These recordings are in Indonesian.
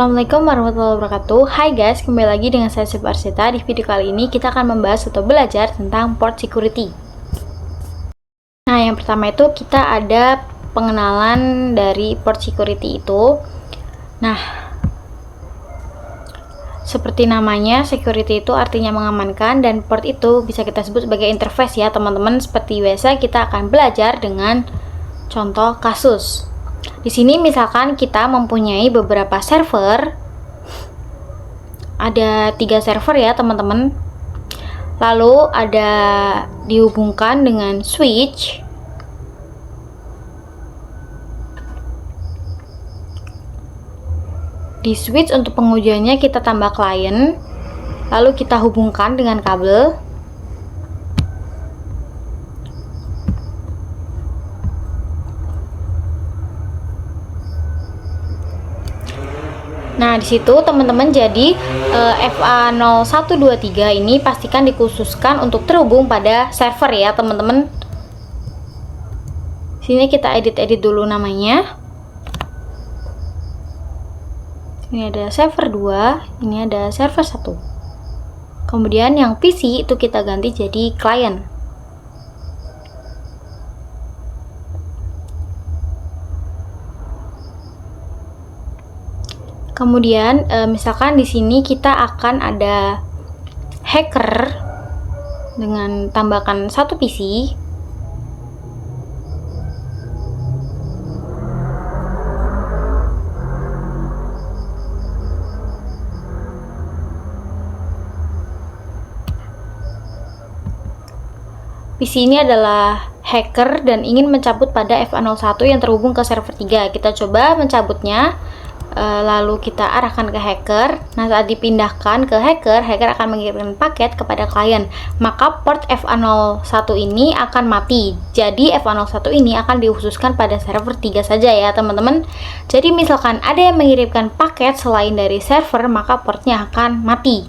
Assalamualaikum warahmatullahi wabarakatuh. Hai guys, kembali lagi dengan saya Sif Arsita. Di video kali ini kita akan membahas atau belajar tentang port security. Nah, yang pertama itu kita ada pengenalan dari port security itu. Nah, seperti namanya, security itu artinya mengamankan, dan port itu bisa kita sebut sebagai interface ya teman-teman. Seperti biasa kita akan belajar dengan contoh kasus. Di sini misalkan kita mempunyai beberapa server, ada 3 server ya teman-teman. Lalu ada dihubungkan dengan switch. Di switch untuk pengujiannya kita tambah klien, lalu kita hubungkan dengan kabel. Nah, di situ teman-teman jadi FA0123 ini pastikan dikhususkan untuk terhubung pada server ya, teman-teman. Sini kita edit dulu namanya. Ini ada server 2, ini ada server 1. Kemudian yang PC itu kita ganti jadi client. Kemudian misalkan di sini kita akan ada hacker dengan tambahkan 1 PC. PC ini adalah hacker dan ingin mencabut pada FA01 yang terhubung ke server 3. Kita coba mencabutnya. Lalu kita arahkan ke hacker. Nah, saat dipindahkan ke hacker, hacker akan mengirimkan paket kepada klien. Maka port FA01 ini akan mati. Jadi FA01 ini akan dikhususkan pada server 3 saja ya teman-teman. Jadi misalkan ada yang mengirimkan paket selain dari server, maka portnya akan mati.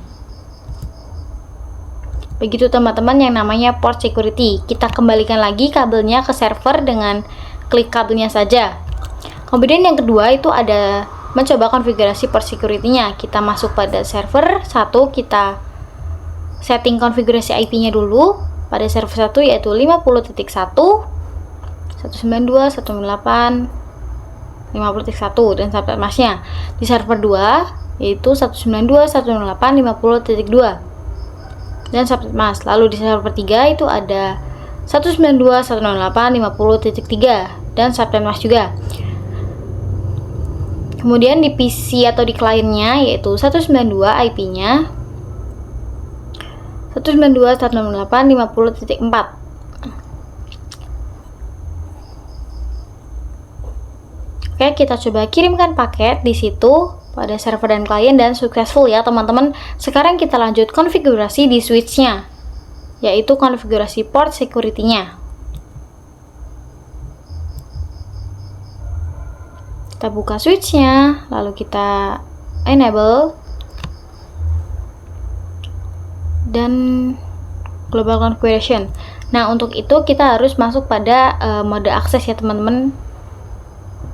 Begitu teman-teman yang namanya port security. Kita kembalikan lagi kabelnya ke server dengan klik kabelnya saja. Kemudian yang kedua itu ada mencoba konfigurasi port security-nya. Kita masuk pada server 1, kita setting konfigurasi IP-nya dulu. Pada server 1 yaitu 50.1, 192.168, 50.1 dan subnet mask-nya. Di server 2 yaitu 192.168.50.2 dan subnet mask. Lalu di server 3 itu ada 192.168.50.3 dan subnet mask juga. Kemudian di PC atau di kliennya yaitu 192 IP-nya 192.168.50.4. Oke, kita coba kirimkan paket di situ pada server dan klien dan successful ya teman-teman. Sekarang kita lanjut konfigurasi di switch-nya, yaitu konfigurasi port security-nya. Kita buka switch-nya, lalu kita enable dan global configuration. Nah, untuk itu kita harus masuk pada mode akses ya teman-teman.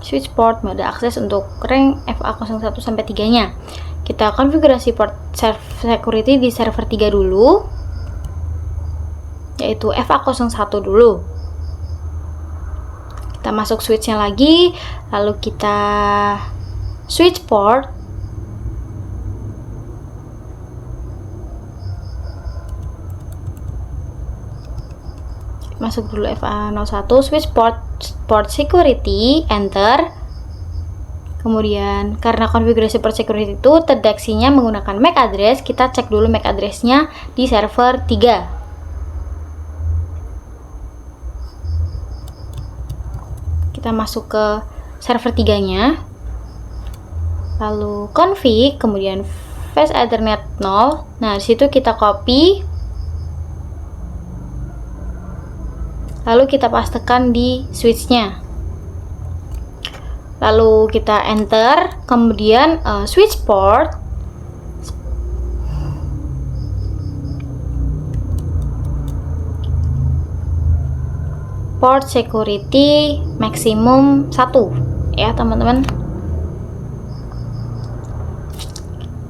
Switch port mode akses untuk rank FA01 sampai 3-nya. Kita konfigurasi port security di server 3 dulu, yaitu FA01 dulu. Kita masuk switch-nya lagi, lalu kita switch port. Masuk dulu FA01, switch port security, enter. Kemudian karena konfigurasi port security itu terdeteksinya menggunakan MAC address, kita cek dulu MAC address-nya di server 3. Kita masuk ke server 3-nya, lalu config, kemudian fast ethernet 0. Nah, disitu kita copy, lalu kita pastekan di switch-nya, lalu kita enter. Kemudian switch port port security maksimum 1 ya teman-teman.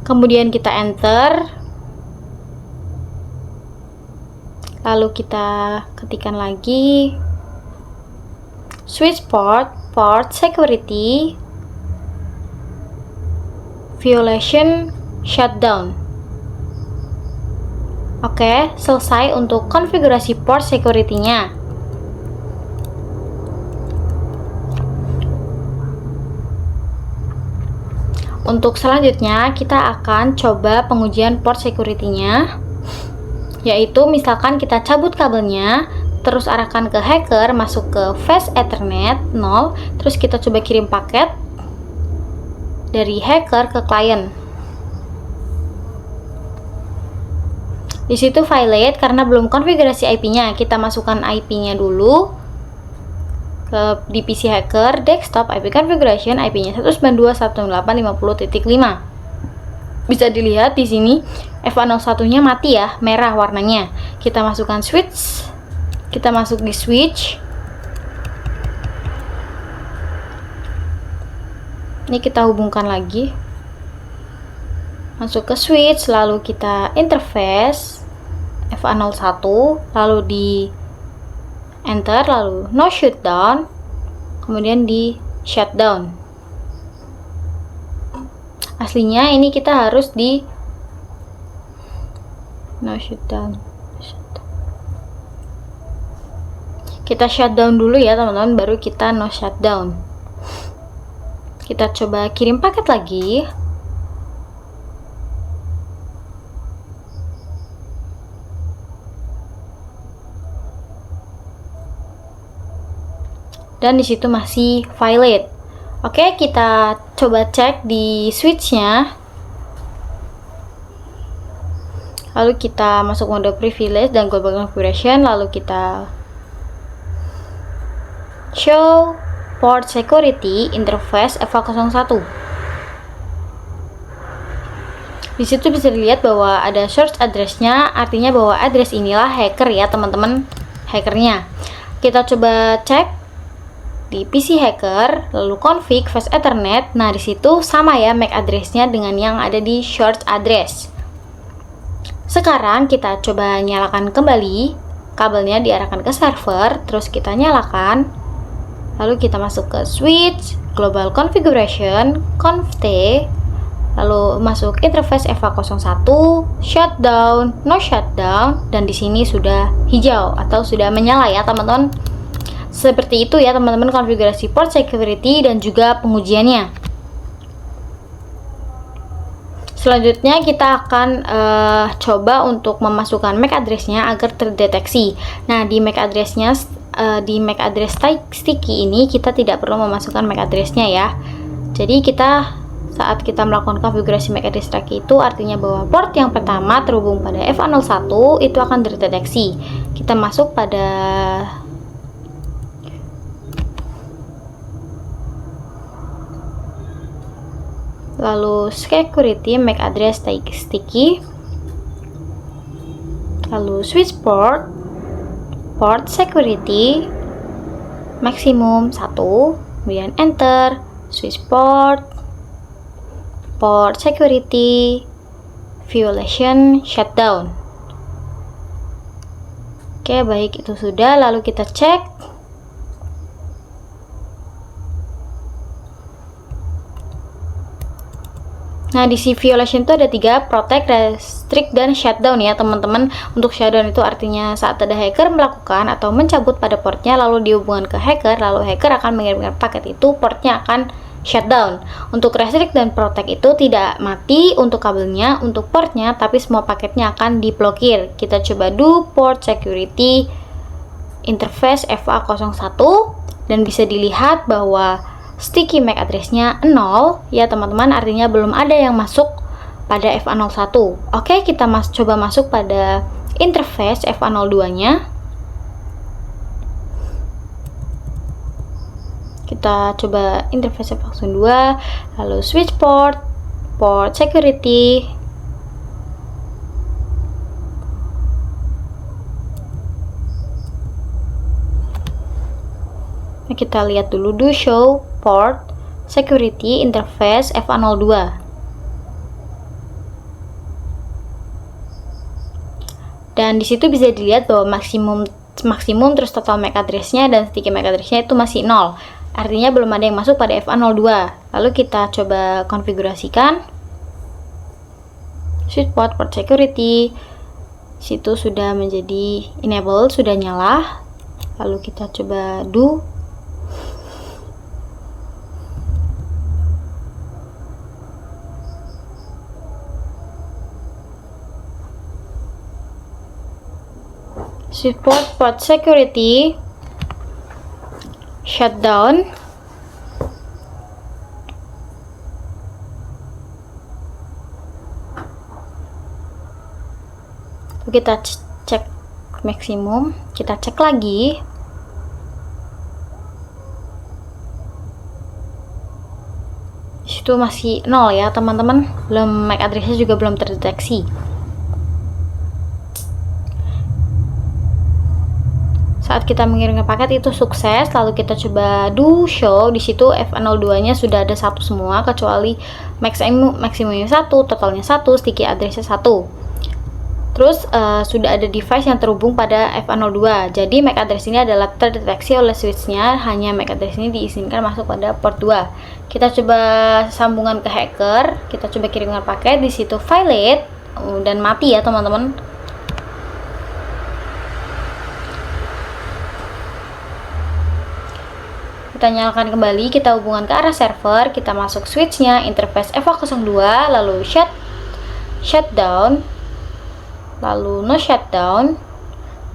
kemudian kita enter, lalu kita ketikkan lagi switch port security violation shutdown. Oke, selesai untuk konfigurasi port security-nya. Untuk selanjutnya kita akan coba pengujian port security-nya, yaitu misalkan kita cabut kabelnya, terus arahkan ke hacker, masuk ke fast Ethernet 0, terus kita coba kirim paket dari hacker ke klien. Di situ violate karena belum konfigurasi IP-nya. Kita masukkan IP-nya dulu di PC hacker, desktop IP configuration, IP-nya 192.168.50.5. Bisa dilihat di sini FA01-nya mati ya, merah warnanya. Kita masukkan switch. Kita masuk di switch. Ini kita hubungkan lagi. Masuk ke switch, lalu kita interface FA01, lalu di enter, lalu no shutdown, kemudian di shutdown. Aslinya ini kita harus di no shutdown. Kita shutdown dulu ya teman-teman, baru kita no shutdown. Kita coba kirim paket lagi. Dan disitu masih violate. Oke, kita coba cek di switch-nya. Lalu kita masuk mode privilege dan global configuration, lalu kita show port security interface FA01. Di situ bisa dilihat bahwa ada source address-nya, artinya bahwa address inilah hacker ya teman-teman, hackernya. Kita coba cek di PC hacker, lalu config fast Ethernet. Nah, di situ sama ya MAC address-nya dengan yang ada di source address. Sekarang kita coba nyalakan kembali, kabelnya diarahkan ke server, terus kita nyalakan. Lalu kita masuk ke switch, global configuration, conft, lalu masuk interface FA01, shutdown, no shutdown, dan di sini sudah hijau atau sudah menyala ya teman-teman. Seperti itu ya teman-teman konfigurasi port security dan juga pengujiannya. Selanjutnya kita akan coba untuk memasukkan MAC address-nya agar terdeteksi. Nah, di MAC address-nya di MAC address sticky ini kita tidak perlu memasukkan MAC address-nya ya. Jadi saat kita melakukan konfigurasi MAC address sticky itu artinya bahwa port yang pertama terhubung pada FA01 itu akan terdeteksi. Kita masuk pada lalu security MAC address sticky, lalu switch port security maksimum 1, kemudian enter, switch port security violation shutdown. Oke, baik, itu sudah. Lalu kita cek. Nah, di si violation itu ada 3, protect, restrict, dan shutdown ya teman-teman. Untuk shutdown itu artinya saat ada hacker melakukan atau mencabut pada portnya lalu dihubungkan ke hacker, lalu hacker akan mengirimkan paket itu, portnya akan shutdown. Untuk restrict dan protect itu tidak mati untuk kabelnya, untuk portnya, tapi semua paketnya akan diblokir. Kita coba do port security interface FA01 dan bisa dilihat bahwa sticky MAC address-nya 0 ya teman-teman, artinya belum ada yang masuk pada FA01. Oke, kita coba masuk pada interface FA02-nya. Kita coba interface FA02, lalu switch port security, kita lihat dulu do show port security interface FA02. Dan di situ bisa dilihat bahwa maksimum terus total MAC address-nya dan sticky MAC address-nya itu masih 0. Artinya belum ada yang masuk pada FA02. Lalu kita coba konfigurasikan switch port security. Situ sudah menjadi enable, sudah nyala. Lalu kita coba do. Switch port security shutdown. Kita cek maksimum, kita cek lagi. Itu masih 0 ya teman-teman, belum MAC address-nya juga belum terdeteksi. Saat kita mengirimkan paket itu sukses, lalu kita coba do show. Di situ FA02-nya sudah ada 1 semua, kecuali maksimumnya 1, totalnya 1, sticky address-nya 1. Terus sudah ada device yang terhubung pada FA02. Jadi MAC address ini adalah terdeteksi oleh switch-nya, hanya MAC address ini diizinkan masuk pada port 2. Kita coba sambungan ke hacker, kita coba kirimkan paket, di situ violate dan mati ya teman-teman. Kita nyalakan kembali, kita hubungan ke arah server, kita masuk switch-nya, interface FA02, lalu shutdown, lalu no shutdown,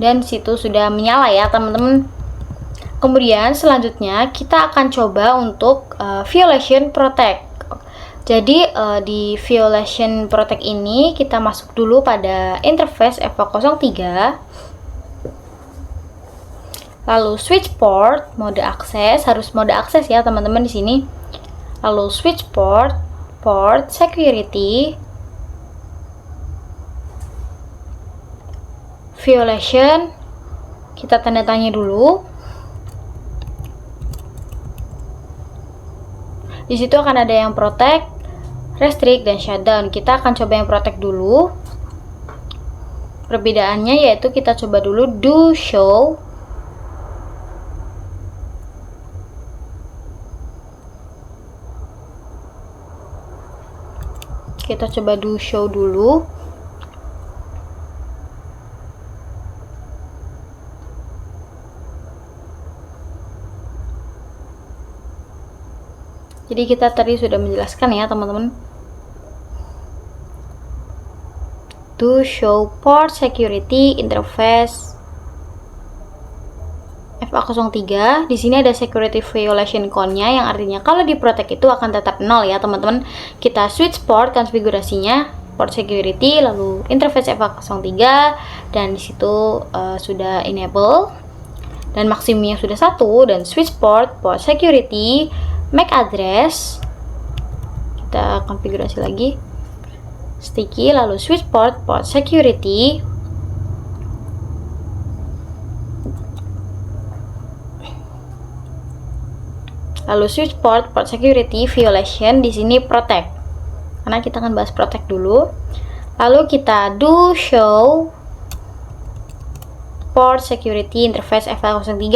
dan situ sudah menyala ya teman-teman. Kemudian selanjutnya kita akan coba untuk violation protect. Jadi di violation protect ini kita masuk dulu pada interface FA03, lalu switch port, mode akses, harus mode akses ya teman-teman di sini. Lalu switch port security, violation, kita tanda tanya dulu. Di situ akan ada yang protect, restrict, dan shutdown. Kita akan coba yang protect dulu. Perbedaannya yaitu kita coba dulu do show. Kita coba do show dulu. Jadi kita tadi sudah menjelaskan ya teman-teman. Do show port security interface FA03. Di sini ada security violation cone-nya yang artinya kalau di protect itu akan tetap 0 ya teman-teman. Kita switch port konfigurasinya port security, lalu interface FA03, dan disitu sudah enable dan maksimumnya sudah 1, dan switch port security MAC address kita konfigurasi lagi sticky, lalu switch port security, lalu switch port security violation. Di sini protect karena kita akan bahas protect dulu. Lalu kita do show port security interface FA03.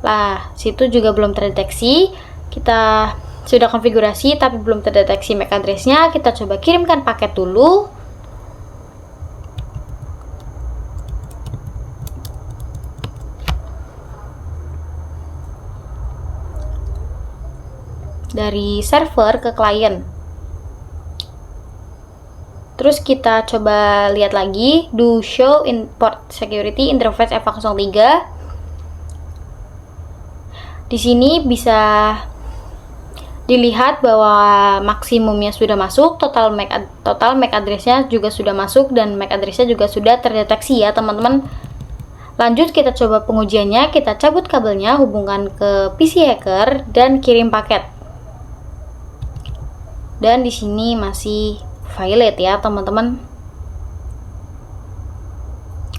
Lah, situ juga belum terdeteksi. Kita sudah konfigurasi tapi belum terdeteksi MAC address-nya. Kita coba kirimkan paket dulu. Dari server ke klien. Terus kita coba lihat lagi do show in port security interface FA03. Di sini bisa dilihat bahwa maksimumnya sudah masuk, total MAC address-nya juga sudah masuk, dan MAC address-nya juga sudah terdeteksi ya teman-teman. Lanjut kita coba pengujiannya, kita cabut kabelnya, hubungkan ke PC hacker, dan kirim paket. Dan di sini masih violate ya teman-teman.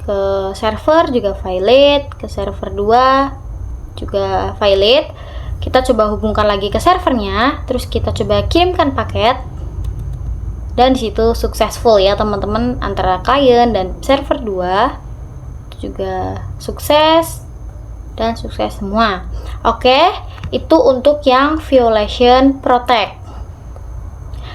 Ke server juga violate, ke server 2 juga violate. Kita coba hubungkan lagi ke servernya, terus kita coba kirimkan paket. Dan disitu successful ya teman-teman, antara klien dan server 2 juga sukses dan sukses semua. Oke, itu untuk yang violation protect.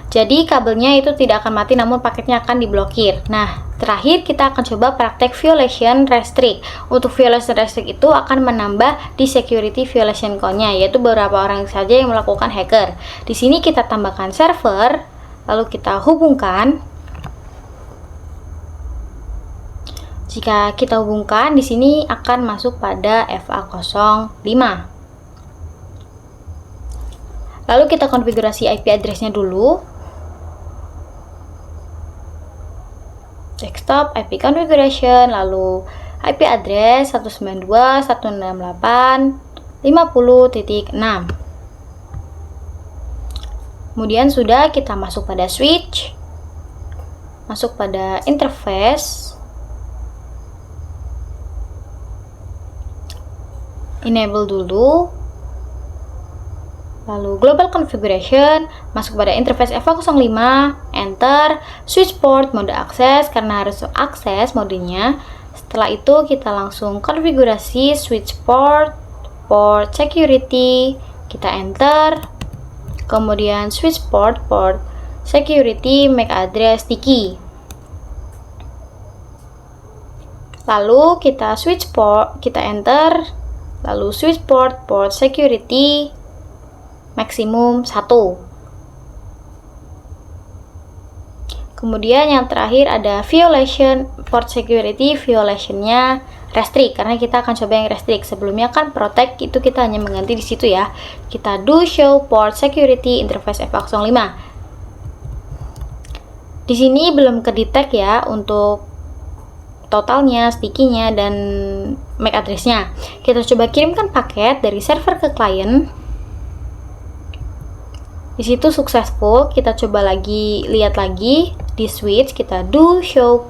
Jadi kabelnya itu tidak akan mati, namun paketnya akan diblokir. Nah, terakhir kita akan coba praktek violation restrict. Untuk violation restrict itu akan menambah di security violation code-nya, yaitu beberapa orang saja yang melakukan hacker. Di sini kita tambahkan server, lalu kita hubungkan. Jika kita hubungkan, di sini akan masuk pada FA05. Lalu kita konfigurasi IP address-nya dulu. Desktop IP configuration, lalu IP address 192.168.50.6. Kemudian sudah kita masuk pada switch, masuk pada interface, enable dulu, lalu global configuration, masuk pada interface FA05, enter, switch port mode akses karena harus akses modenya. Setelah itu kita langsung konfigurasi switch port, port security, kita enter, kemudian switch port, port security, MAC address sticky. Lalu kita switch port, kita enter, lalu switch port, port security maksimum 1. Kemudian yang terakhir ada violation port security, violationnya restrict karena kita akan coba yang restrict. Sebelumnya kan protect itu kita hanya mengganti di situ ya. Kita do show port security interface FA05. Di sini belum kedetek ya untuk totalnya, sticky-nya, dan MAC address-nya. Kita coba kirimkan paket dari server ke klien. Di situ successful. Kita coba lagi, lihat lagi di switch, kita do show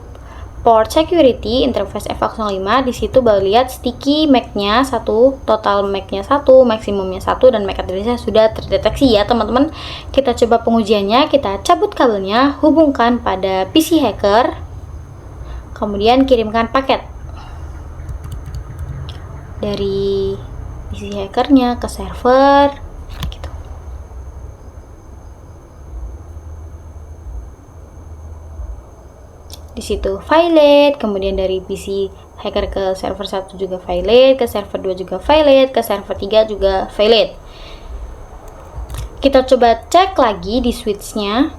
port security interface FA05. Di situ baru lihat sticky MAC-nya 1, total MAC-nya 1, maksimumnya 1, dan MAC address-nya sudah terdeteksi ya teman-teman. Kita coba pengujiannya, kita cabut kabelnya, hubungkan pada PC hacker, kemudian kirimkan paket dari PC hackernya ke server. Di situ violate, kemudian dari PC hacker ke server 1 juga violate, ke server 2 juga violate, ke server 3 juga violate. Kita coba cek lagi di switch-nya.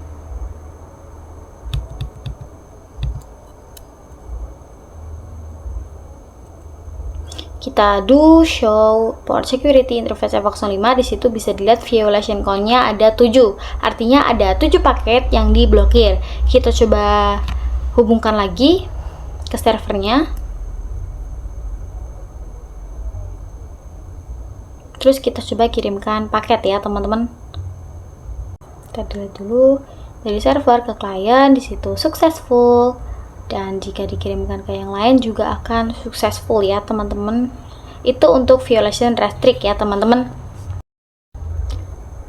Kita do show port security interface FA05. Di situ bisa dilihat violation code-nya ada 7. Artinya ada 7 paket yang diblokir. Kita coba hubungkan lagi ke servernya, terus kita coba kirimkan paket ya teman-teman. Kita delete dulu dari server ke klien. Di situ successful, dan jika dikirimkan ke yang lain juga akan successful ya teman-teman. Itu untuk violation restrict ya teman-teman.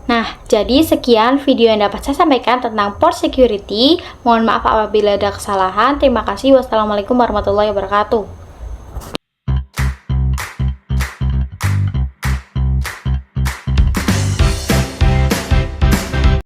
Nah, jadi sekian video yang dapat saya sampaikan tentang port security. Mohon maaf apabila ada kesalahan. Terima kasih. Wassalamualaikum warahmatullahi wabarakatuh.